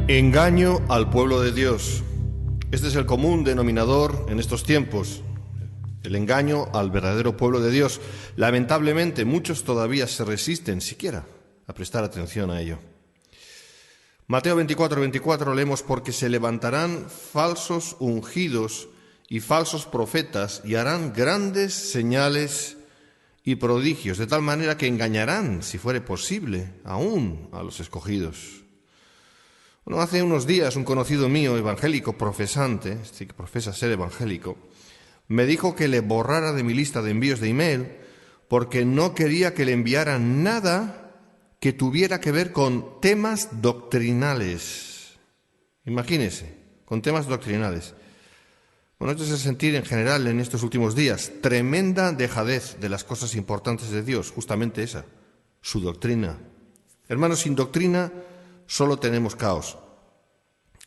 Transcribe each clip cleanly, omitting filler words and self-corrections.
Engaño al pueblo de Dios. Este es el común denominador en estos tiempos, el engaño al verdadero pueblo de Dios. Lamentablemente, muchos todavía se resisten siquiera a prestar atención a ello. Mateo 24:24 leemos: porque se levantarán falsos ungidos y falsos profetas y harán grandes señales y prodigios, de tal manera que engañarán, si fuere posible, aún a los escogidos. Bueno, hace unos días un conocido mío, evangélico, profesante, que profesa ser evangélico, me dijo que le borrara de mi lista de envíos de email porque no quería que le enviaran nada que tuviera que ver con temas doctrinales. Imagínese, con temas doctrinales. Bueno, esto es el sentir en general en estos últimos días. Tremenda dejadez de las cosas importantes de Dios, justamente esa, su doctrina. Hermanos, sin doctrina solo tenemos caos.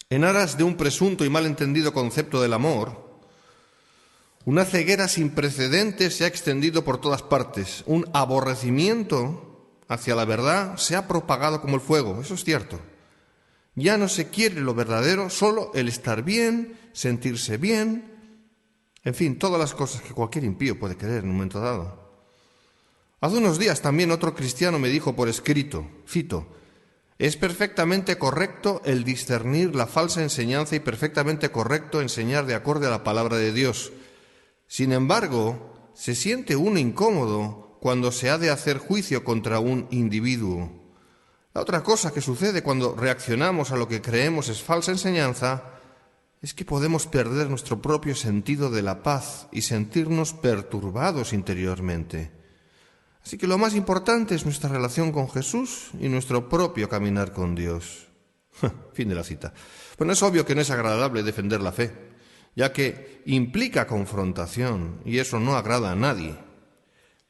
En aras de un presunto y malentendido concepto del amor, una ceguera sin precedentes se ha extendido por todas partes. Un aborrecimiento hacia la verdad se ha propagado como el fuego, eso es cierto. Ya no se quiere lo verdadero, solo el estar bien, sentirse bien, en fin, todas las cosas que cualquier impío puede querer en un momento dado. Hace unos días también otro cristiano me dijo por escrito, cito: es perfectamente correcto el discernir la falsa enseñanza y perfectamente correcto enseñar de acorde a la palabra de Dios. Sin embargo, se siente uno incómodo cuando se ha de hacer juicio contra un individuo. La otra cosa que sucede cuando reaccionamos a lo que creemos es falsa enseñanza es que podemos perder nuestro propio sentido de la paz y sentirnos perturbados interiormente. Así que lo más importante es nuestra relación con Jesús y nuestro propio caminar con Dios. Fin de la cita. Bueno, es obvio que no es agradable defender la fe, ya que implica confrontación y eso no agrada a nadie.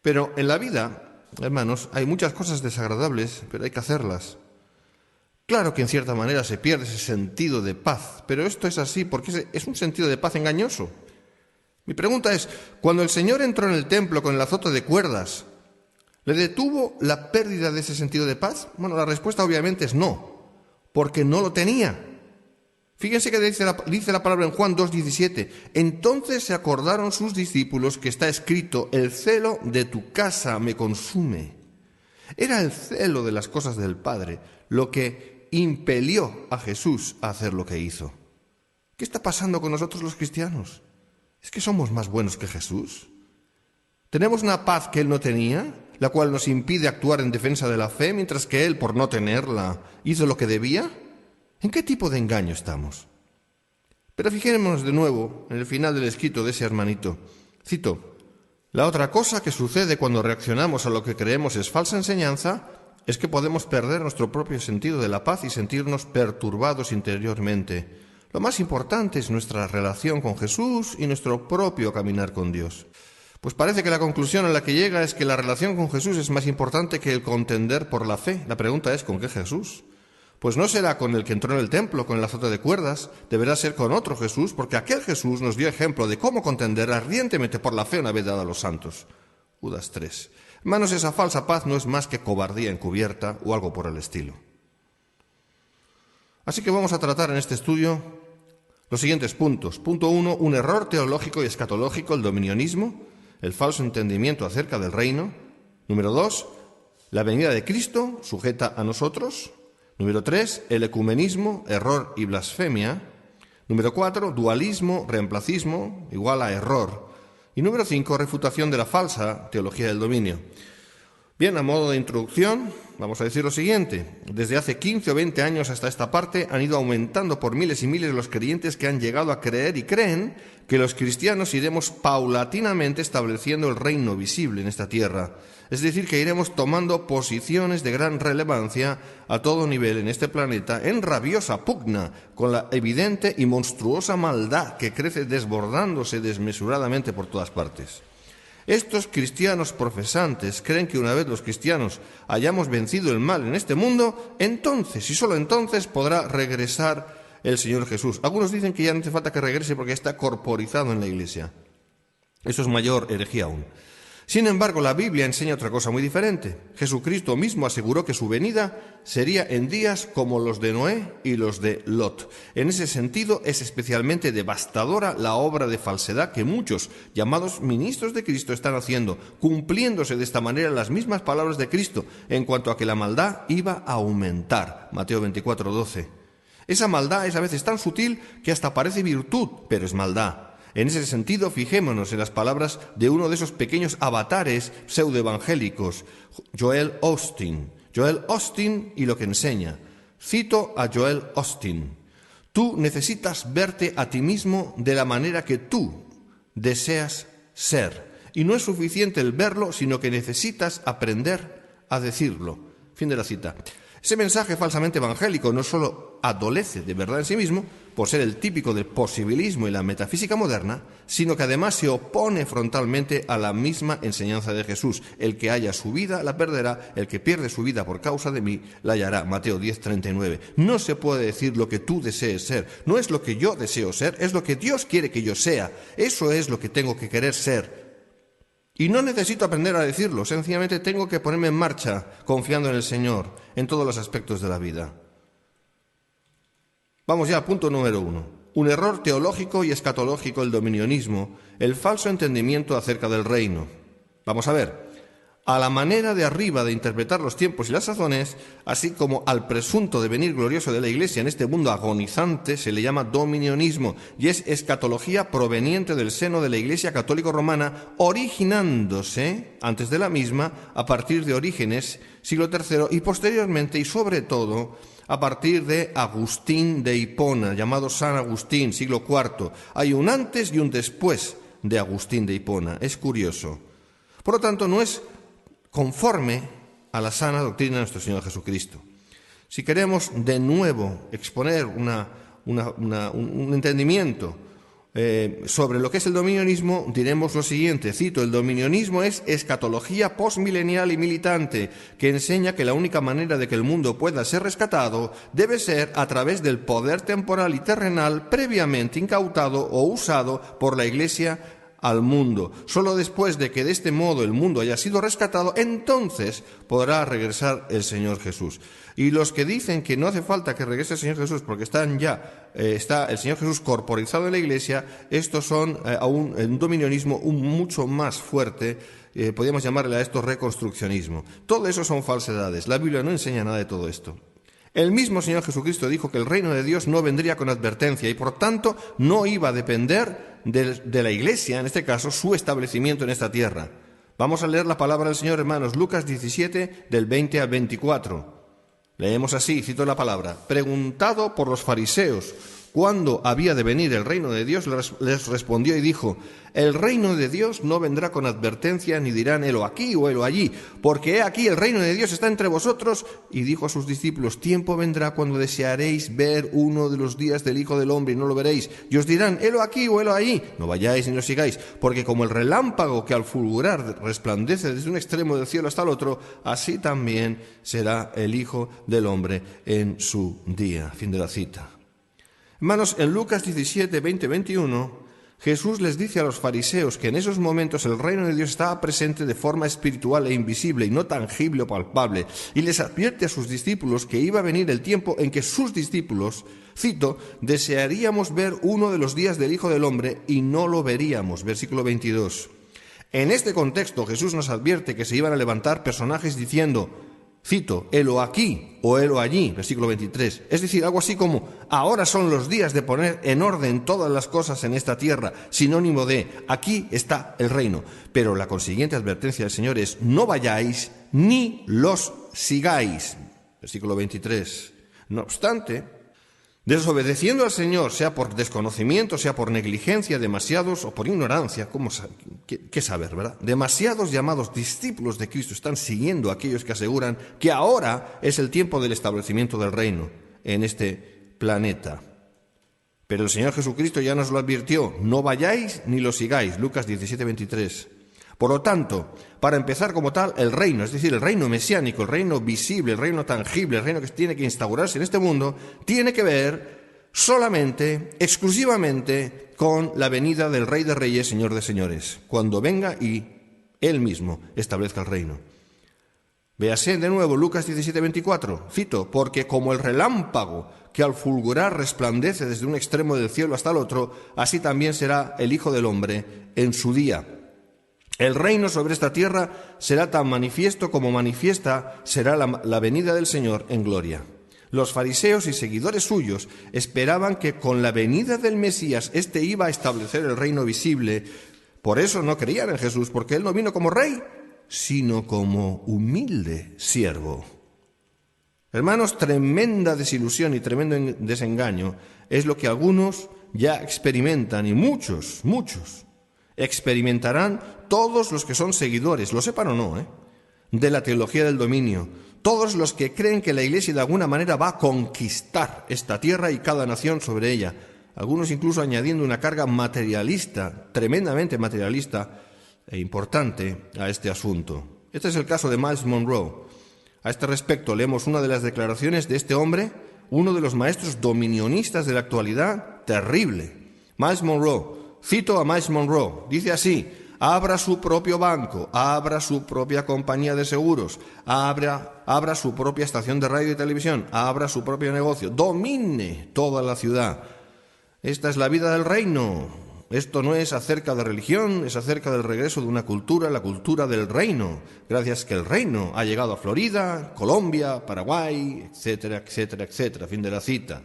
Pero en la vida, hermanos, hay muchas cosas desagradables, pero hay que hacerlas. Claro que en cierta manera se pierde ese sentido de paz, pero esto es así porque es un sentido de paz engañoso. Mi pregunta es, cuando el Señor entró en el templo con el azote de cuerdas, ¿le detuvo la pérdida de ese sentido de paz? Bueno, la respuesta obviamente es no, porque no lo tenía. Fíjense que dice la palabra en Juan 2:17. Entonces se acordaron sus discípulos que está escrito: el celo de tu casa me consume. Era el celo de las cosas del Padre lo que impelió a Jesús a hacer lo que hizo. ¿Qué está pasando con nosotros los cristianos? ¿Es que somos más buenos que Jesús? ¿Tenemos una paz que Él no tenía, la cual nos impide actuar en defensa de la fe, mientras que Él, por no tenerla, hizo lo que debía? ¿En qué tipo de engaño estamos? Pero fijémonos de nuevo en el final del escrito de ese hermanito. Cito: la otra cosa que sucede cuando reaccionamos a lo que creemos es falsa enseñanza es que podemos perder nuestro propio sentido de la paz y sentirnos perturbados interiormente. Lo más importante es nuestra relación con Jesús y nuestro propio caminar con Dios. Pues parece que la conclusión a la que llega es que la relación con Jesús es más importante que el contender por la fe. La pregunta es, ¿con qué Jesús? Pues no será con el que entró en el templo, con el azote de cuerdas, deberá ser con otro Jesús, porque aquel Jesús nos dio ejemplo de cómo contender ardientemente por la fe una vez dada a los santos. Judas 3. Hermanos, esa falsa paz no es más que cobardía encubierta o algo por el estilo. Así que vamos a tratar en este estudio los siguientes puntos. Punto 1, un error teológico y escatológico, el dominionismo, el falso entendimiento acerca del reino. Número 2, la venida de Cristo sujeta a nosotros. Número 3, el ecumenismo, error y blasfemia. Número 4, dualismo, reemplacismo, igual a error. Y número 5, refutación de la falsa teología del dominio. Bien, a modo de introducción, vamos a decir lo siguiente. Desde hace 15 o 20 años hasta esta parte han ido aumentando por miles y miles los creyentes que han llegado a creer y creen que los cristianos iremos paulatinamente estableciendo el reino visible en esta tierra. Es decir, que iremos tomando posiciones de gran relevancia a todo nivel en este planeta en rabiosa pugna con la evidente y monstruosa maldad que crece desbordándose desmesuradamente por todas partes. Estos cristianos profesantes creen que una vez los cristianos hayamos vencido el mal en este mundo, entonces y solo entonces podrá regresar el Señor Jesús. Algunos dicen que ya no hace falta que regrese porque está corporizado en la Iglesia. Eso es mayor herejía aún. Sin embargo, la Biblia enseña otra cosa muy diferente. Jesucristo mismo aseguró que su venida sería en días como los de Noé y los de Lot. En ese sentido, es especialmente devastadora la obra de falsedad que muchos, llamados ministros de Cristo, están haciendo, cumpliéndose de esta manera las mismas palabras de Cristo en cuanto a que la maldad iba a aumentar. Mateo 24:12. Esa maldad es a veces tan sutil que hasta parece virtud, pero es maldad. En ese sentido, fijémonos en las palabras de uno de esos pequeños avatares pseudoevangélicos, Joel Osteen. Joel Osteen y lo que enseña. Cito a Joel Osteen. Tú necesitas verte a ti mismo de la manera que tú deseas ser. Y no es suficiente el verlo, sino que necesitas aprender a decirlo. Fin de la cita. Ese mensaje falsamente evangélico no solo adolece de verdad en sí mismo, por ser el típico del posibilismo y la metafísica moderna, sino que además se opone frontalmente a la misma enseñanza de Jesús. El que haya su vida la perderá, el que pierde su vida por causa de mí la hallará. Mateo 10:39. No se puede decir lo que tú desees ser, no es lo que yo deseo ser, es lo que Dios quiere que yo sea. Eso es lo que tengo que querer ser. Y no necesito aprender a decirlo, sencillamente tengo que ponerme en marcha confiando en el Señor en todos los aspectos de la vida. Vamos ya al punto número 1. Un error teológico y escatológico, el dominionismo, el falso entendimiento acerca del reino. Vamos a ver. A la manera de arriba de interpretar los tiempos y las sazones, así como al presunto devenir glorioso de la Iglesia en este mundo agonizante, se le llama dominionismo, y es escatología proveniente del seno de la Iglesia católica romana, originándose, antes de la misma, a partir de Orígenes, siglo III, y posteriormente, y sobre todo, a partir de Agustín de Hipona, llamado San Agustín, siglo IV. Hay un antes y un después de Agustín de Hipona. Es curioso. Por lo tanto, no es conforme a la sana doctrina de nuestro Señor Jesucristo. Si queremos de nuevo exponer un entendimiento sobre lo que es el dominionismo, diremos lo siguiente, cito, el dominionismo es escatología postmilenial y militante que enseña que la única manera de que el mundo pueda ser rescatado debe ser a través del poder temporal y terrenal previamente incautado o usado por la Iglesia al mundo. Solo después de que de este modo el mundo haya sido rescatado, entonces podrá regresar el Señor Jesús. Y los que dicen que no hace falta que regrese el Señor Jesús porque está el Señor Jesús corporizado en la Iglesia, estos son aún un dominionismo mucho más fuerte, podríamos llamarle a esto reconstruccionismo. Todo eso son falsedades. La Biblia no enseña nada de todo esto. El mismo Señor Jesucristo dijo que el reino de Dios no vendría con advertencia y por tanto no iba a depender de la Iglesia, en este caso, su establecimiento en esta tierra. Vamos a leer la palabra del Señor, hermanos, Lucas 17, del 20 al 24. Leemos así, cito la palabra. Preguntado por los fariseos cuándo había de venir el reino de Dios, les respondió y dijo: el reino de Dios no vendrá con advertencia, ni dirán helo aquí o helo allí, porque he aquí el reino de Dios está entre vosotros. Y dijo a sus discípulos: tiempo vendrá cuando desearéis ver uno de los días del Hijo del Hombre y no lo veréis, y os dirán helo aquí o helo allí, no vayáis ni lo sigáis, porque como el relámpago que al fulgurar resplandece desde un extremo del cielo hasta el otro, así también será el Hijo del Hombre en su día. Fin de la cita. Hermanos, en Lucas 17, 20, 21, Jesús les dice a los fariseos que en esos momentos el reino de Dios estaba presente de forma espiritual e invisible y no tangible o palpable, y les advierte a sus discípulos que iba a venir el tiempo en que sus discípulos, cito, desearíamos ver uno de los días del Hijo del Hombre y no lo veríamos, versículo 22. En este contexto Jesús nos advierte que se iban a levantar personajes diciendo, cito, helo aquí o helo allí, versículo 23. Es decir, algo así como, ahora son los días de poner en orden todas las cosas en esta tierra, sinónimo de, aquí está el reino. Pero la consiguiente advertencia del Señor es, no vayáis ni los sigáis, versículo 23. No obstante, desobedeciendo al Señor, sea por desconocimiento, sea por negligencia, demasiados o por ignorancia, ¿qué saber, verdad? Demasiados llamados discípulos de Cristo están siguiendo a aquellos que aseguran que ahora es el tiempo del establecimiento del reino en este planeta. Pero el Señor Jesucristo ya nos lo advirtió, no vayáis ni lo sigáis, Lucas 17, 23. Por lo tanto, para empezar como tal, el reino, es decir, el reino mesiánico, el reino visible, el reino tangible, el reino que tiene que instaurarse en este mundo, tiene que ver solamente, exclusivamente, con la venida del Rey de Reyes, Señor de Señores, cuando venga y Él mismo establezca el reino. Véase de nuevo Lucas 17:24, cito, porque como el relámpago que al fulgurar resplandece desde un extremo del cielo hasta el otro, así también será el Hijo del Hombre en su día. El reino sobre esta tierra será tan manifiesto como manifiesta será la venida del Señor en gloria. Los fariseos y seguidores suyos esperaban que con la venida del Mesías éste iba a establecer el reino visible. Por eso no creían en Jesús, porque Él no vino como rey, sino como humilde siervo. Hermanos, tremenda desilusión y tremendo desengaño es lo que algunos ya experimentan, y muchos experimentarán, todos los que son seguidores, lo sepan o no, de la teología del dominio, todos los que creen que la Iglesia de alguna manera va a conquistar esta tierra y cada nación sobre ella, algunos incluso añadiendo una carga materialista, tremendamente materialista e importante a este asunto. Este es el caso de Myles Munroe. A este respecto leemos una de las declaraciones de este hombre, uno de los maestros dominionistas de la actualidad, terrible. Myles Munroe, cito a Myles Munroe, dice así: abra su propio banco, abra su propia compañía de seguros, abra su propia estación de radio y televisión, abra su propio negocio, domine toda la ciudad. Esta es la vida del reino. Esto no es acerca de religión, es acerca del regreso de una cultura, la cultura del reino, gracias que el reino ha llegado a Florida, Colombia, Paraguay, etcétera, etcétera, etcétera, fin de la cita.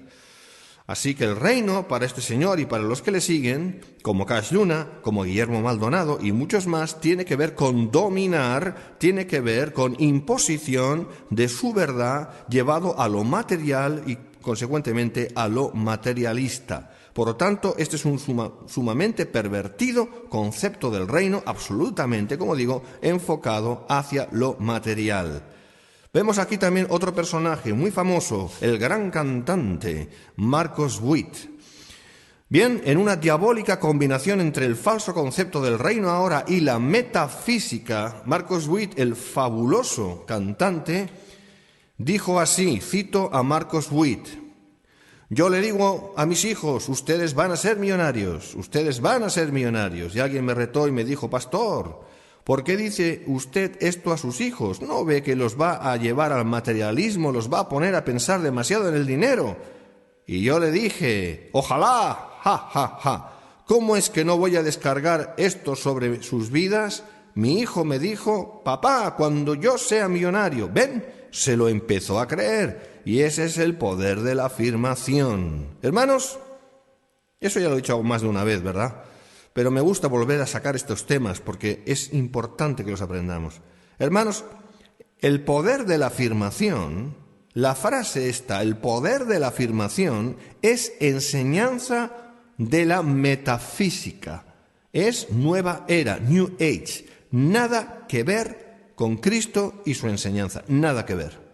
Así que el reino para este señor y para los que le siguen, como Cash Luna, como Guillermo Maldonado y muchos más, tiene que ver con dominar, tiene que ver con imposición de su verdad llevado a lo material y consecuentemente a lo materialista. Por lo tanto, este es un sumamente pervertido concepto del reino, absolutamente, como digo, enfocado hacia lo material. Vemos aquí también otro personaje muy famoso, el gran cantante Marcos Witt. Bien, en una diabólica combinación entre el falso concepto del reino ahora y la metafísica, Marcos Witt, el fabuloso cantante, dijo así, cito a Marcos Witt: yo le digo a mis hijos, ustedes van a ser millonarios, ustedes van a ser millonarios. Y alguien me retó y me dijo, pastor, ¿por qué dice usted esto a sus hijos? ¿No ve que los va a llevar al materialismo, los va a poner a pensar demasiado en el dinero? Y yo le dije, ojalá, ja, ja, ja. ¿Cómo es que no voy a descargar esto sobre sus vidas? Mi hijo me dijo, papá, cuando yo sea millonario, ven, se lo empezó a creer. Y ese es el poder de la afirmación. Hermanos, eso ya lo he dicho más de una vez, ¿verdad? Pero me gusta volver a sacar estos temas porque es importante que los aprendamos. Hermanos, el poder de la afirmación, la frase esta, el poder de la afirmación, es enseñanza de la metafísica. Es nueva era, New Age. Nada que ver con Cristo y su enseñanza. Nada que ver.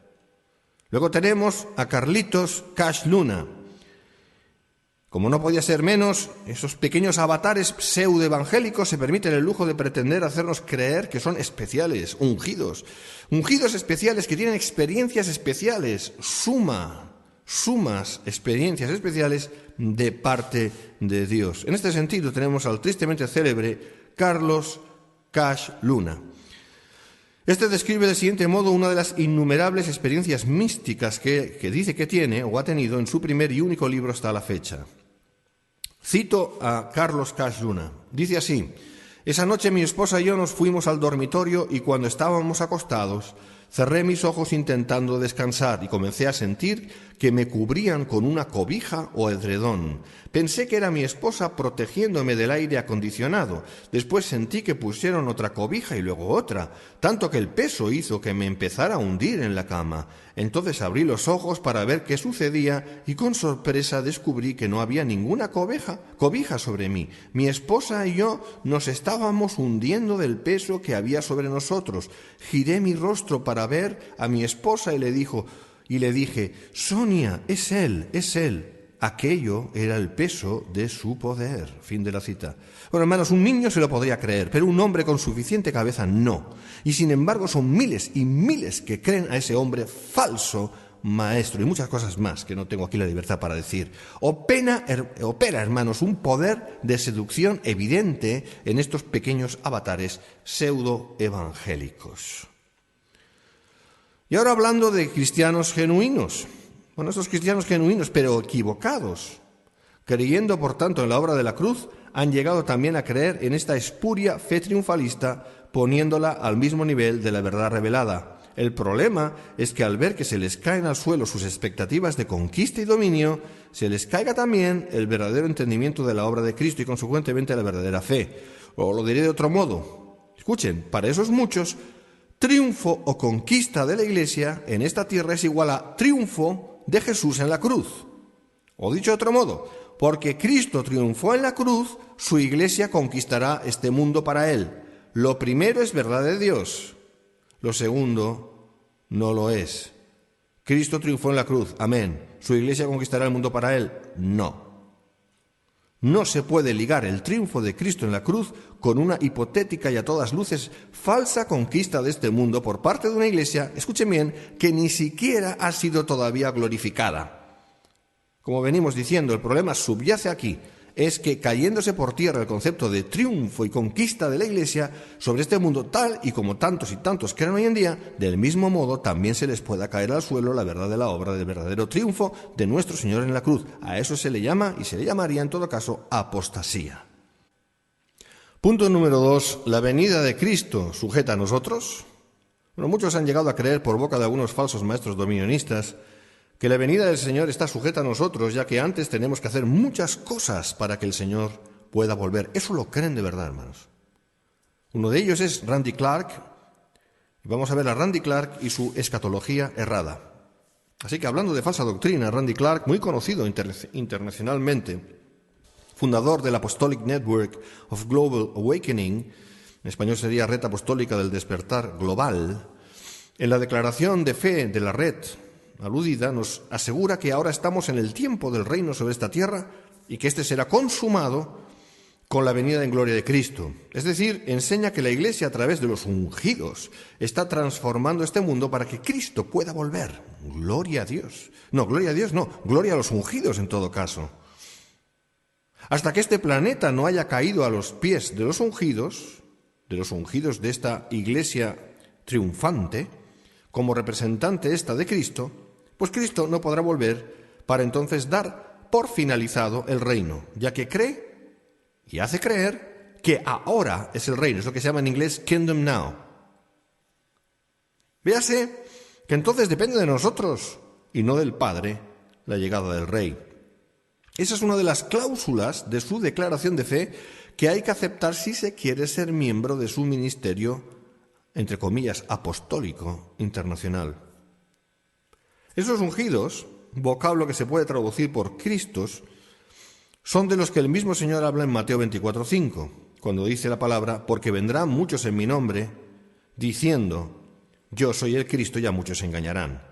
Luego tenemos a Carlitos Cash Luna. Como no podía ser menos, esos pequeños avatares pseudoevangélicos se permiten el lujo de pretender hacernos creer que son especiales, ungidos especiales que tienen experiencias especiales, sumas experiencias especiales de parte de Dios. En este sentido tenemos al tristemente célebre Carlos Cash Luna. Este describe del siguiente modo una de las innumerables experiencias místicas que dice que tiene o ha tenido en su primer y único libro hasta la fecha. Cito a Carlos Cash Luna. Dice así: esa noche mi esposa y yo nos fuimos al dormitorio y cuando estábamos acostados cerré mis ojos intentando descansar y comencé a sentir que me cubrían con una cobija o edredón. Pensé que era mi esposa protegiéndome del aire acondicionado. Después sentí que pusieron otra cobija y luego otra, tanto que el peso hizo que me empezara a hundir en la cama. Entonces abrí los ojos para ver qué sucedía y con sorpresa descubrí que no había ninguna cobija sobre mí. Mi esposa y yo nos estábamos hundiendo del peso que había sobre nosotros. Giré mi rostro para ver a mi esposa y le dije, Sonia, es él. Aquello era el peso de su poder. Fin de la cita. Bueno, hermanos, un niño se lo podría creer, pero un hombre con suficiente cabeza no. Y sin embargo son miles y miles que creen a ese hombre falso, maestro, y muchas cosas más que no tengo aquí la libertad para decir. Opera, hermanos, un poder de seducción evidente en estos pequeños avatares pseudo-evangélicos. Y ahora hablando de cristianos genuinos. Bueno, estos cristianos genuinos, pero equivocados, creyendo por tanto en la obra de la cruz, han llegado también a creer en esta espuria fe triunfalista, poniéndola al mismo nivel de la verdad revelada. El problema es que al ver que se les caen al suelo sus expectativas de conquista y dominio, se les caiga también el verdadero entendimiento de la obra de Cristo y consecuentemente la verdadera fe. O lo diré de otro modo. Escuchen, para esos muchos, triunfo o conquista de la Iglesia en esta tierra es igual a triunfo de Jesús en la cruz. O dicho de otro modo, porque Cristo triunfó en la cruz, su Iglesia conquistará este mundo para Él. Lo primero es verdad de Dios. Lo segundo no lo es. Cristo triunfó en la cruz, amén. ¿Su Iglesia conquistará el mundo para Él? No. No se puede ligar el triunfo de Cristo en la cruz con una hipotética y a todas luces falsa conquista de este mundo por parte de una Iglesia, escuchen bien, que ni siquiera ha sido todavía glorificada. Como venimos diciendo, el problema subyace aquí, es que cayéndose por tierra el concepto de triunfo y conquista de la Iglesia sobre este mundo tal y como tantos y tantos creen hoy en día, del mismo modo también se les pueda caer al suelo la verdad de la obra del verdadero triunfo de nuestro Señor en la cruz. A eso se le llama, y se le llamaría en todo caso, apostasía. Punto número 2. ¿La venida de Cristo sujeta a nosotros? Bueno, muchos han llegado a creer por boca de algunos falsos maestros dominionistas que la venida del Señor está sujeta a nosotros, ya que antes tenemos que hacer muchas cosas para que el Señor pueda volver. Eso lo creen de verdad, hermanos. Uno de ellos es Randy Clark. Vamos a ver a Randy Clark y su escatología errada. Así que hablando de falsa doctrina, Randy Clark, muy conocido internacionalmente, fundador del Apostolic Network of Global Awakening, en español sería Red Apostólica del Despertar Global, en la declaración de fe de la red aludida, nos asegura que ahora estamos en el tiempo del reino sobre esta tierra y que éste será consumado con la venida en gloria de Cristo. Es decir, enseña que la Iglesia a través de los ungidos está transformando este mundo para que Cristo pueda volver. Gloria a Dios. No, gloria a Dios no, gloria a los ungidos en todo caso. Hasta que este planeta no haya caído a los pies de los ungidos de esta Iglesia triunfante, como representante esta de Cristo, pues Cristo no podrá volver para entonces dar por finalizado el reino, ya que cree y hace creer que ahora es el reino, es lo que se llama en inglés Kingdom Now. Véase que entonces depende de nosotros y no del Padre la llegada del Rey. Esa es una de las cláusulas de su declaración de fe que hay que aceptar si se quiere ser miembro de su ministerio, entre comillas, apostólico internacional. Esos ungidos, vocablo que se puede traducir por Cristos, son de los que el mismo Señor habla en Mateo 24:5, cuando dice la palabra, porque vendrán muchos en mi nombre, diciendo, yo soy el Cristo, y a muchos se engañarán.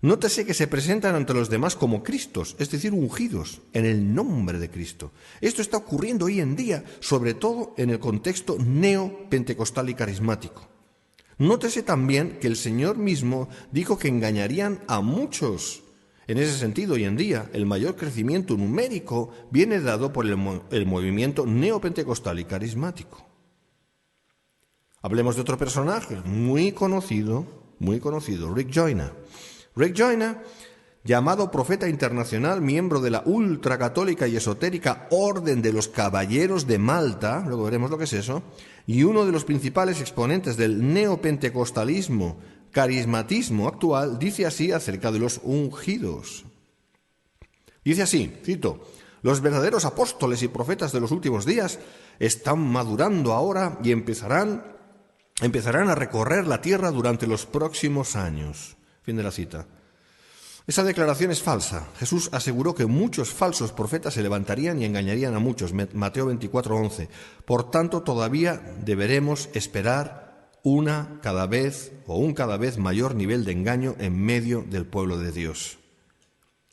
Nótese que se presentan ante los demás como Cristos, es decir, ungidos, en el nombre de Cristo. Esto está ocurriendo hoy en día, sobre todo en el contexto neopentecostal y carismático. Nótese también que el Señor mismo dijo que engañarían a muchos. En ese sentido, hoy en día, el mayor crecimiento numérico viene dado por el movimiento neopentecostal y carismático. Hablemos de otro personaje muy conocido, Rick Joyner. Rick Joyner, llamado profeta internacional, miembro de la ultracatólica y esotérica Orden de los Caballeros de Malta, luego veremos lo que es eso, y uno de los principales exponentes del neopentecostalismo, carismatismo actual, dice así acerca de los ungidos. Dice así, cito, los verdaderos apóstoles y profetas de los últimos días están madurando ahora y empezarán a recorrer la tierra durante los próximos años. Fin de la cita. Esa declaración es falsa. Jesús aseguró que muchos falsos profetas se levantarían y engañarían a muchos. Mateo 24:11. Por tanto, todavía deberemos esperar un cada vez mayor nivel de engaño en medio del pueblo de Dios.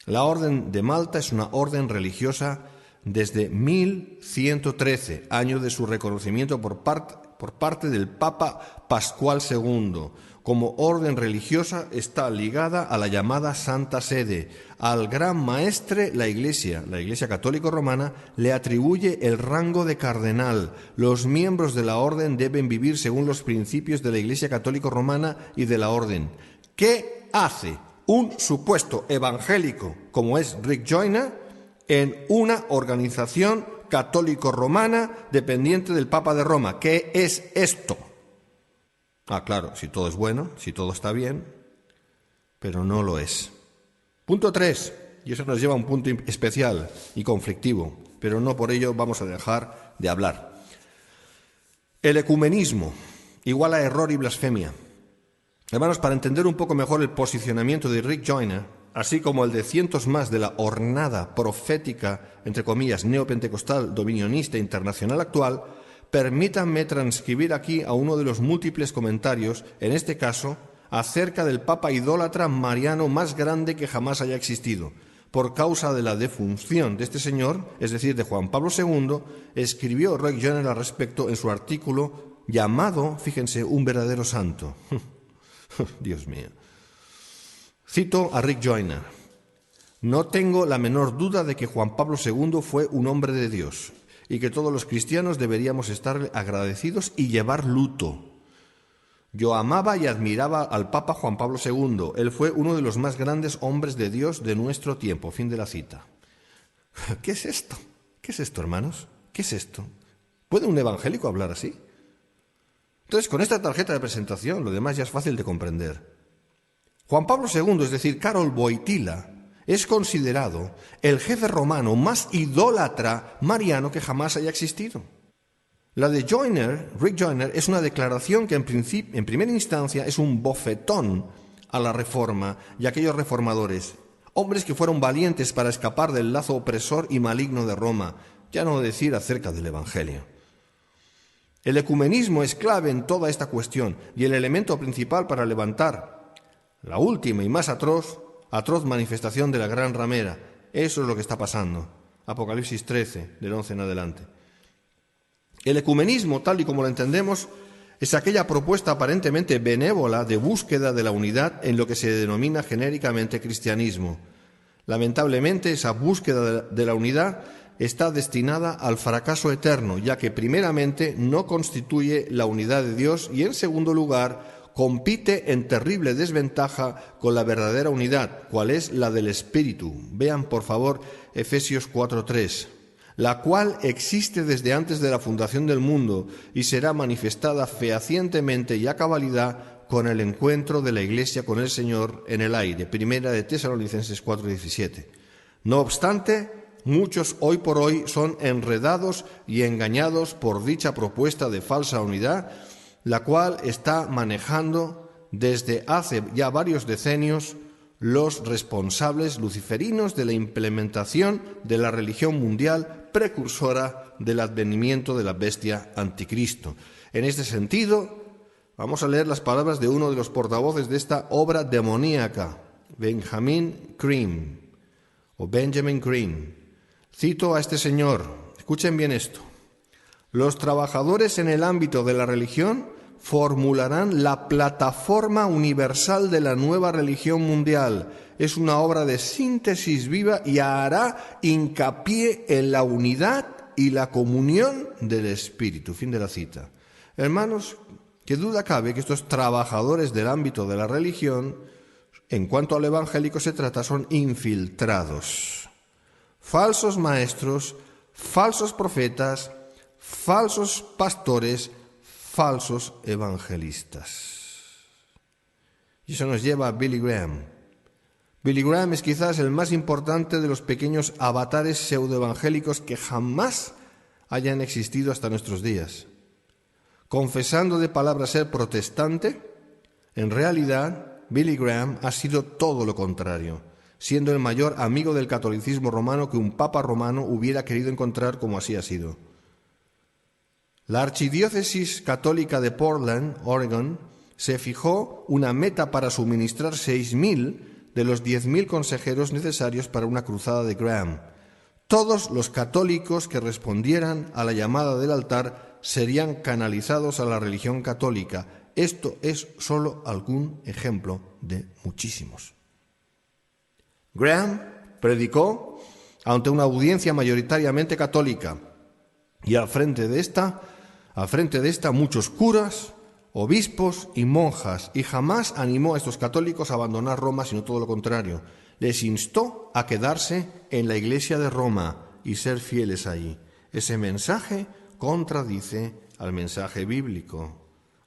La Orden de Malta es una orden religiosa desde 1113, año de su reconocimiento por parte del Papa Pascual II, como orden religiosa está ligada a la llamada Santa Sede. Al gran maestre, la Iglesia Católica Romana, le atribuye el rango de cardenal. Los miembros de la orden deben vivir según los principios de la Iglesia Católica Romana y de la orden. ¿Qué hace un supuesto evangélico como es Rick Joyner en una organización católico-romana dependiente del Papa de Roma? ¿Qué es esto? Claro, si todo es bueno, si todo está bien, pero no lo es. Punto 3, y eso nos lleva a un punto especial y conflictivo, pero no por ello vamos a dejar de hablar. El ecumenismo igual a error y blasfemia. Hermanos, para entender un poco mejor el posicionamiento de Rick Joyner, así como el de cientos más de la hornada profética, entre comillas, neopentecostal, dominionista internacional actual, permítanme transcribir aquí a uno de los múltiples comentarios, en este caso, acerca del papa idólatra mariano más grande que jamás haya existido. Por causa de la defunción de este señor, es decir, de Juan Pablo II, escribió Rick Joyner al respecto en su artículo llamado, fíjense, Un verdadero santo. Dios mío. Cito a Rick Joyner. No tengo la menor duda de que Juan Pablo II fue un hombre de Dios y que todos los cristianos deberíamos estar agradecidos y llevar luto. Yo amaba y admiraba al Papa Juan Pablo II. Él fue uno de los más grandes hombres de Dios de nuestro tiempo. Fin de la cita. ¿Qué es esto? ¿Qué es esto, hermanos? ¿Qué es esto? ¿Puede un evangélico hablar así? Entonces, con esta tarjeta de presentación, lo demás ya es fácil de comprender. Juan Pablo II, es decir, Karol Wojtyła, es considerado el jefe romano más idólatra mariano que jamás haya existido. La de Joyner, Rick Joyner, es una declaración que en primera instancia es un bofetón a la Reforma y a aquellos reformadores, hombres que fueron valientes para escapar del lazo opresor y maligno de Roma, ya no decir acerca del Evangelio. El ecumenismo es clave en toda esta cuestión y el elemento principal para levantar la última y más atroz manifestación de la gran ramera. Eso es lo que está pasando. Apocalipsis 13, del 11 en adelante. El ecumenismo, tal y como lo entendemos, es aquella propuesta aparentemente benévola de búsqueda de la unidad en lo que se denomina genéricamente cristianismo. Lamentablemente, esa búsqueda de la unidad está destinada al fracaso eterno, ya que primeramente no constituye la unidad de Dios y en segundo lugar compite en terrible desventaja con la verdadera unidad, cual es la del Espíritu. Vean, por favor, Efesios 4:3, la cual existe desde antes de la fundación del mundo y será manifestada fehacientemente y a cabalidad con el encuentro de la Iglesia con el Señor en el aire. Primera de Tesalonicenses 4:17. No obstante, muchos hoy por hoy son enredados y engañados por dicha propuesta de falsa unidad, la cual está manejando desde hace ya varios decenios los responsables luciferinos de la implementación de la religión mundial precursora del advenimiento de la bestia anticristo. En este sentido, vamos a leer las palabras de uno de los portavoces de esta obra demoníaca, Benjamin Green. Cito a este señor, escuchen bien esto. Los trabajadores en el ámbito de la religión formularán la plataforma universal de la nueva religión mundial. Es una obra de síntesis viva y hará hincapié en la unidad y la comunión del Espíritu. Fin de la cita. Hermanos, qué duda cabe que estos trabajadores del ámbito de la religión, en cuanto al evangélico se trata, son infiltrados. Falsos maestros, falsos profetas, falsos pastores, falsos evangelistas. Y eso nos lleva a Billy Graham. Billy Graham es quizás el más importante de los pequeños avatares pseudoevangélicos que jamás hayan existido hasta nuestros días. Confesando de palabra ser protestante, en realidad Billy Graham ha sido todo lo contrario, siendo el mayor amigo del catolicismo romano que un papa romano hubiera querido encontrar, como así ha sido. La Archidiócesis Católica de Portland, Oregon, se fijó una meta para suministrar 6.000 de los 10.000 consejeros necesarios para una cruzada de Graham. Todos los católicos que respondieran a la llamada del altar serían canalizados a la religión católica. Esto es solo algún ejemplo de muchísimos. Graham predicó ante una audiencia mayoritariamente católica y al frente de esta muchos curas, obispos y monjas, y jamás animó a estos católicos a abandonar Roma, sino todo lo contrario. Les instó a quedarse en la Iglesia de Roma y ser fieles allí. Ese mensaje contradice al mensaje bíblico.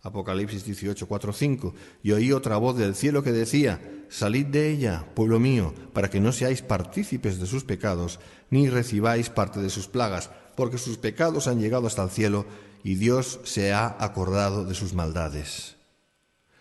Apocalipsis 18, 4, 5. Y oí otra voz del cielo que decía: salid de ella, pueblo mío, para que no seáis partícipes de sus pecados, ni recibáis parte de sus plagas, porque sus pecados han llegado hasta el cielo, y Dios se ha acordado de sus maldades.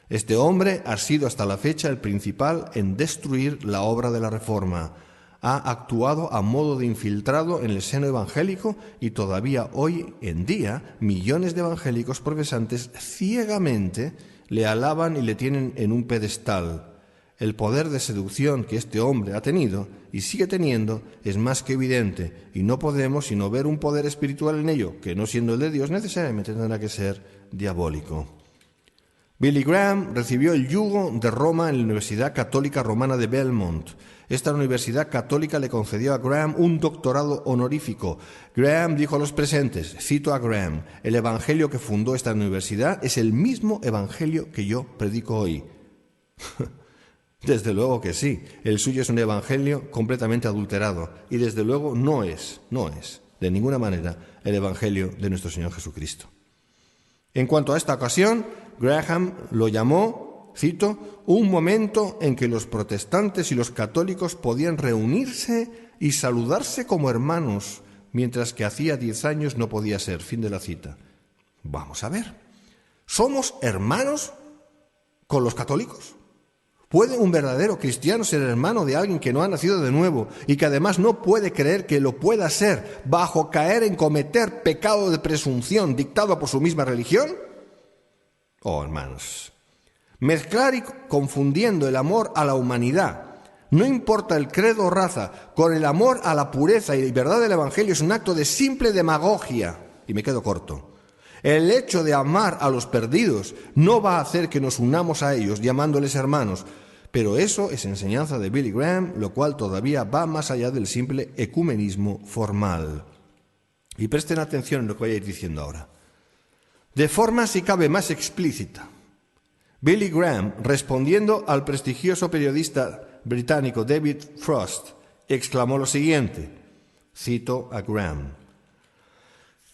Este hombre ha sido hasta la fecha el principal en destruir la obra de la Reforma. Ha actuado a modo de infiltrado en el seno evangélico y todavía hoy en día millones de evangélicos profesantes ciegamente le alaban y le tienen en un pedestal. El poder de seducción que este hombre ha tenido y sigue teniendo es más que evidente, y no podemos sino ver un poder espiritual en ello, que no siendo el de Dios necesariamente tendrá que ser diabólico. Billy Graham recibió el yugo de Roma en la Universidad Católica Romana de Belmont. Esta universidad católica le concedió a Graham un doctorado honorífico. Graham dijo a los presentes, cito a Graham: el evangelio que fundó esta universidad es el mismo evangelio que yo predico hoy. Desde luego que sí, el suyo es un evangelio completamente adulterado y desde luego no es de ninguna manera el evangelio de nuestro Señor Jesucristo. En cuanto a esta ocasión, Graham lo llamó, cito, un momento en que los protestantes y los católicos podían reunirse y saludarse como hermanos, mientras que hacía 10 años no podía ser. Fin de la cita. Vamos a ver, ¿somos hermanos con los católicos? ¿Puede un verdadero cristiano ser hermano de alguien que no ha nacido de nuevo y que además no puede creer que lo pueda ser bajo caer en cometer pecado de presunción dictado por su misma religión? Oh, hermanos, mezclar y confundiendo el amor a la humanidad, no importa el credo o raza, con el amor a la pureza y verdad del Evangelio es un acto de simple demagogia. Y me quedo corto. El hecho de amar a los perdidos no va a hacer que nos unamos a ellos llamándoles hermanos, pero eso es enseñanza de Billy Graham, lo cual todavía va más allá del simple ecumenismo formal. Y presten atención en lo que voy a ir diciendo ahora. De forma, si cabe, más explícita, Billy Graham, respondiendo al prestigioso periodista británico David Frost, exclamó lo siguiente, cito a Graham: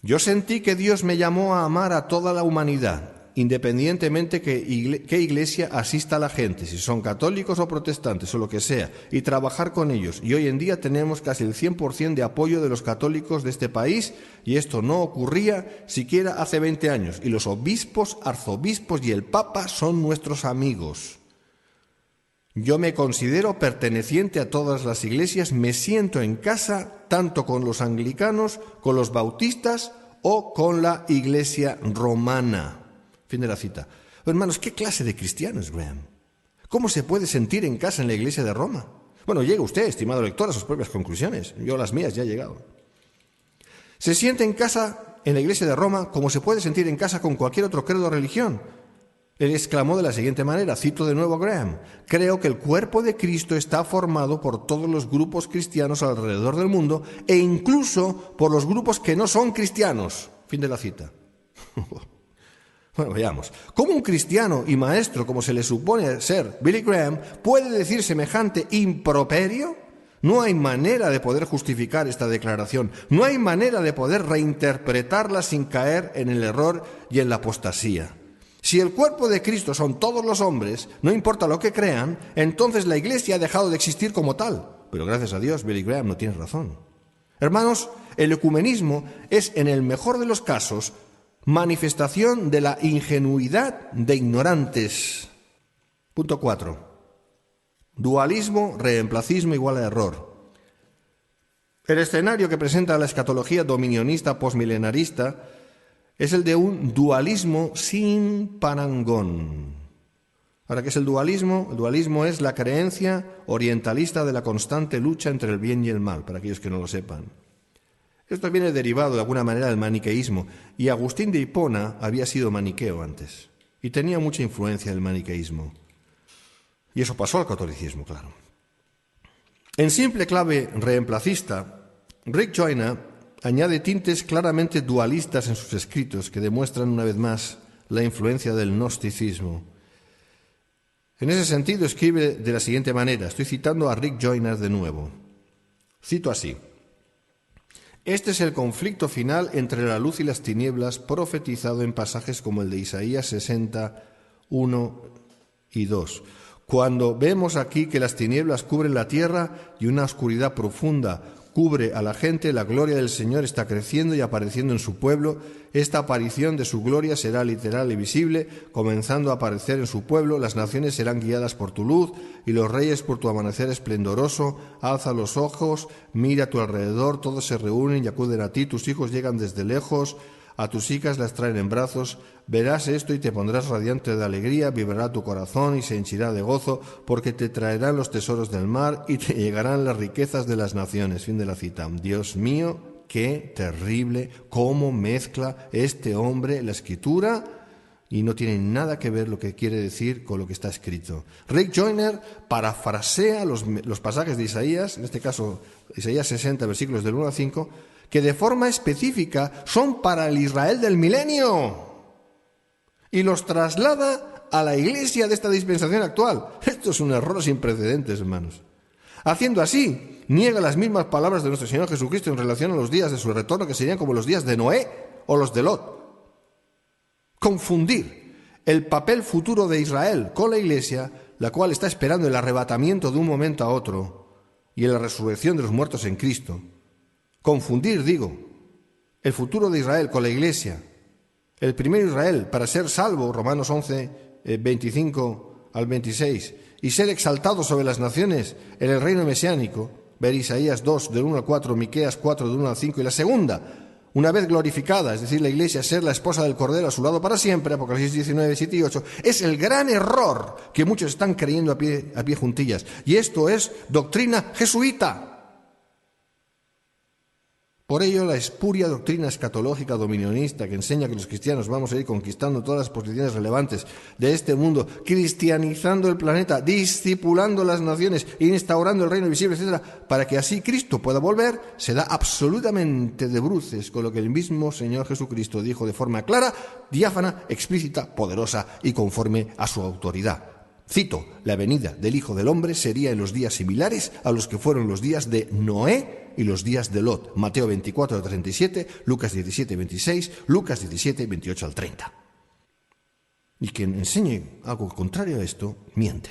yo sentí que Dios me llamó a amar a toda la humanidad, independientemente qué iglesia asista a la gente, si son católicos o protestantes o lo que sea, y trabajar con ellos. Y hoy en día tenemos casi el 100% de apoyo de los católicos de este país, y esto no ocurría siquiera hace 20 años. Y los obispos, arzobispos y el Papa son nuestros amigos. Yo me considero perteneciente a todas las iglesias, me siento en casa tanto con los anglicanos, con los bautistas o con la iglesia romana. Fin de la cita. Hermanos, ¿qué clase de cristiano es Graham? ¿Cómo se puede sentir en casa en la iglesia de Roma? Bueno, llegue usted, estimado lector, a sus propias conclusiones. Yo las mías ya he llegado. Se siente en casa en la iglesia de Roma como se puede sentir en casa con cualquier otro credo o religión. Él exclamó de la siguiente manera, cito de nuevo a Graham: creo que el cuerpo de Cristo está formado por todos los grupos cristianos alrededor del mundo e incluso por los grupos que no son cristianos. Fin de la cita. Bueno, veamos. ¿Cómo un cristiano y maestro, como se le supone ser Billy Graham, puede decir semejante improperio? No hay manera de poder justificar esta declaración. No hay manera de poder reinterpretarla sin caer en el error y en la apostasía. Si el cuerpo de Cristo son todos los hombres, no importa lo que crean, entonces la Iglesia ha dejado de existir como tal. Pero gracias a Dios, Billy Graham no tiene razón. Hermanos, el ecumenismo es, en el mejor de los casos, manifestación de la ingenuidad de ignorantes. Punto 4. Dualismo, reemplacismo igual a error. El escenario que presenta la escatología dominionista postmilenarista es el de un dualismo sin parangón. Ahora, ¿qué es el dualismo? El dualismo es la creencia orientalista de la constante lucha entre el bien y el mal, para aquellos que no lo sepan. Esto viene derivado de alguna manera del maniqueísmo, y Agustín de Hipona había sido maniqueo antes. y tenía mucha influencia del maniqueísmo. Y eso pasó al catolicismo, claro. En simple clave reemplacista, Rick Joyner añade tintes claramente dualistas en sus escritos que demuestran una vez más la influencia del gnosticismo. En ese sentido escribe de la siguiente manera, estoy citando a Rick Joyner de nuevo. Cito así: este es el conflicto final entre la luz y las tinieblas profetizado en pasajes como el de Isaías 60, 1 y 2. Cuando vemos aquí que las tinieblas cubren la tierra y una oscuridad profunda cubre a la gente, la gloria del Señor está creciendo y apareciendo en su pueblo. Esta aparición de su gloria será literal y visible, comenzando a aparecer en su pueblo. Las naciones serán guiadas por tu luz y los reyes por tu amanecer esplendoroso. Alza los ojos, mira a tu alrededor, todos se reúnen y acuden a ti. Tus hijos llegan desde lejos, a tus hijas las traen en brazos. Verás esto y te pondrás radiante de alegría, vibrará tu corazón y se henchirá de gozo, porque te traerán los tesoros del mar y te llegarán las riquezas de las naciones. Fin de la cita. Dios mío, qué terrible, cómo mezcla este hombre la escritura y no tiene nada que ver lo que quiere decir con lo que está escrito. Rick Joyner parafrasea los pasajes de Isaías, en este caso Isaías 60, versículos del 1 al 5, que de forma específica son para el Israel del milenio y los traslada a la iglesia de esta dispensación actual. Esto es un error sin precedentes, hermanos. Haciendo así, niega las mismas palabras de nuestro Señor Jesucristo en relación a los días de su retorno, que serían como los días de Noé o los de Lot. Confundir el papel futuro de Israel con la iglesia, la cual está esperando el arrebatamiento de un momento a otro y en la resurrección de los muertos en Cristo. Confundir, digo, el futuro de Israel con la Iglesia, el primer Israel para ser salvo, Romanos 11, 25 al 26, y ser exaltado sobre las naciones en el reino mesiánico, ver Isaías 2, del 1 al 4, Miqueas 4, del 1 al 5, y la segunda, una vez glorificada, es decir, la Iglesia, ser la esposa del Cordero a su lado para siempre, Apocalipsis 19, 7 y 8, es el gran error que muchos están creyendo a pie juntillas, y esto es doctrina jesuita. Por ello, la espuria doctrina escatológica dominionista que enseña que los cristianos vamos a ir conquistando todas las posiciones relevantes de este mundo, cristianizando el planeta, discipulando las naciones, instaurando el reino visible, etc., para que así Cristo pueda volver, se da absolutamente de bruces con lo que el mismo Señor Jesucristo dijo de forma clara, diáfana, explícita, poderosa y conforme a su autoridad. Cito, la venida del Hijo del Hombre sería en los días similares a los que fueron los días de Noé y los días de Lot. Mateo 24, 37, Lucas 17, 26, Lucas 17, 28 al 30. Y quien enseñe algo contrario a esto, miente.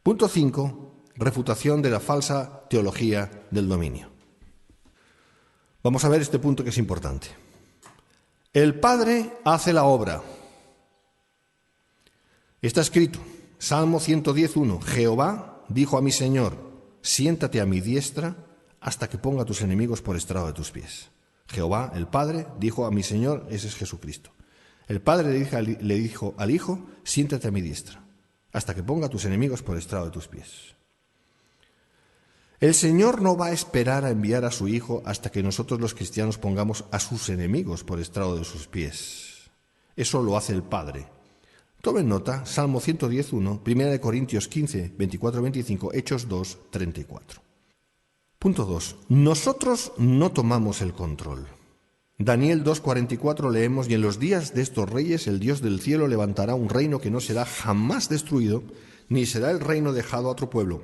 Punto 5. Refutación de la falsa teología del dominio. Vamos a ver este punto que es importante. El Padre hace la obra. Está escrito, Salmo 110:1, Jehová dijo a mi Señor, siéntate a mi diestra hasta que ponga a tus enemigos por estrado de tus pies. Jehová, el Padre, dijo a mi Señor, ese es Jesucristo. El Padre le dijo al Hijo, siéntate a mi diestra hasta que ponga a tus enemigos por estrado de tus pies. El Señor no va a esperar a enviar a su Hijo hasta que nosotros los cristianos pongamos a sus enemigos por estrado de sus pies. Eso lo hace el Padre. Tomen nota, Salmo 110:1, 1 Corintios 15, 24-25, Hechos 2, 34. Punto 2. Nosotros no tomamos el control. Daniel 2:44 leemos, y en los días de estos reyes el Dios del cielo levantará un reino que no será jamás destruido, ni será el reino dejado a otro pueblo.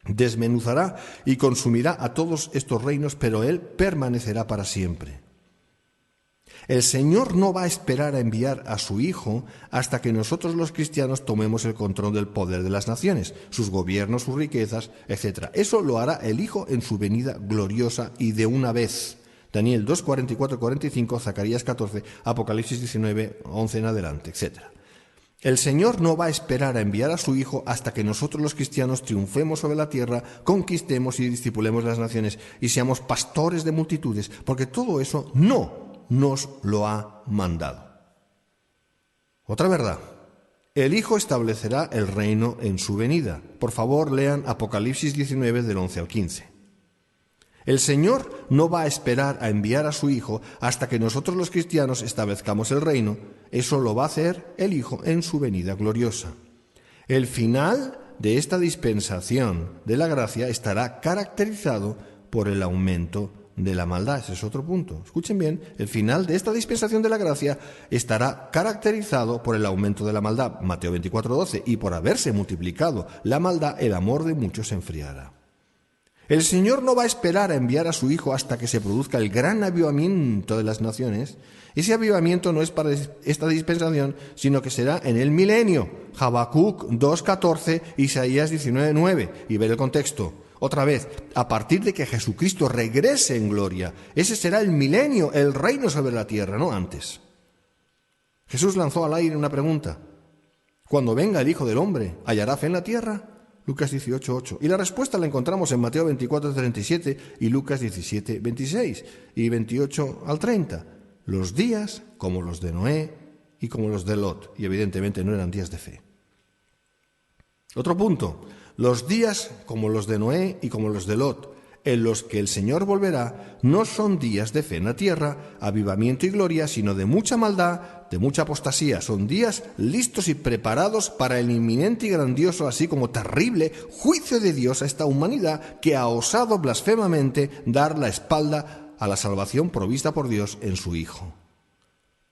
Desmenuzará y consumirá a todos estos reinos, pero él permanecerá para siempre. El Señor no va a esperar a enviar a su Hijo hasta que nosotros los cristianos tomemos el control del poder de las naciones, sus gobiernos, sus riquezas, etc. Eso lo hará el Hijo en su venida gloriosa y de una vez. Daniel 2, 44-45, Zacarías 14, Apocalipsis 19, 11 en adelante, etc. El Señor no va a esperar a enviar a su Hijo hasta que nosotros los cristianos triunfemos sobre la tierra, conquistemos y discipulemos las naciones y seamos pastores de multitudes, porque todo eso no nos lo ha mandado. Otra verdad, el Hijo establecerá el reino en su venida. Por favor, lean Apocalipsis 19 del 11 al 15. El Señor no va a esperar a enviar a su Hijo hasta que nosotros los cristianos establezcamos el reino. Eso lo va a hacer el Hijo en su venida gloriosa. El final de esta dispensación de la gracia estará caracterizado por el aumento de la maldad. Ese es otro punto. Escuchen bien, el final de esta dispensación de la gracia estará caracterizado por el aumento de la maldad. Mateo 24:12. Y por haberse multiplicado la maldad, el amor de muchos se enfriará. El Señor no va a esperar a enviar a su Hijo hasta que se produzca el gran avivamiento de las naciones. Ese avivamiento no es para esta dispensación, sino que será en el milenio. Habacuc 2:14, Isaías 19:9. Y ver el contexto. Otra vez, a partir de que Jesucristo regrese en gloria. Ese será el milenio, el reino sobre la tierra, no antes. Jesús lanzó al aire una pregunta. Cuando venga el Hijo del Hombre, ¿hallará fe en la tierra? Lucas 18:8. Y la respuesta la encontramos en Mateo 24:37 y Lucas 17:26 y 28 al 30. Los días como los de Noé y como los de Lot. Y evidentemente no eran días de fe. Otro punto. Los días como los de Noé y como los de Lot, en los que el Señor volverá, no son días de fe en la tierra, avivamiento y gloria, sino de mucha maldad, de mucha apostasía. Son días listos y preparados para el inminente y grandioso, así como terrible, juicio de Dios a esta humanidad que ha osado blasfemamente dar la espalda a la salvación provista por Dios en su Hijo.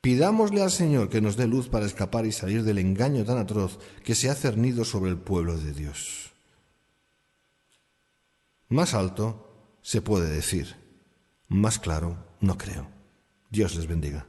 Pidámosle al Señor que nos dé luz para escapar y salir del engaño tan atroz que se ha cernido sobre el pueblo de Dios. Más alto se puede decir, más claro no creo. Dios les bendiga.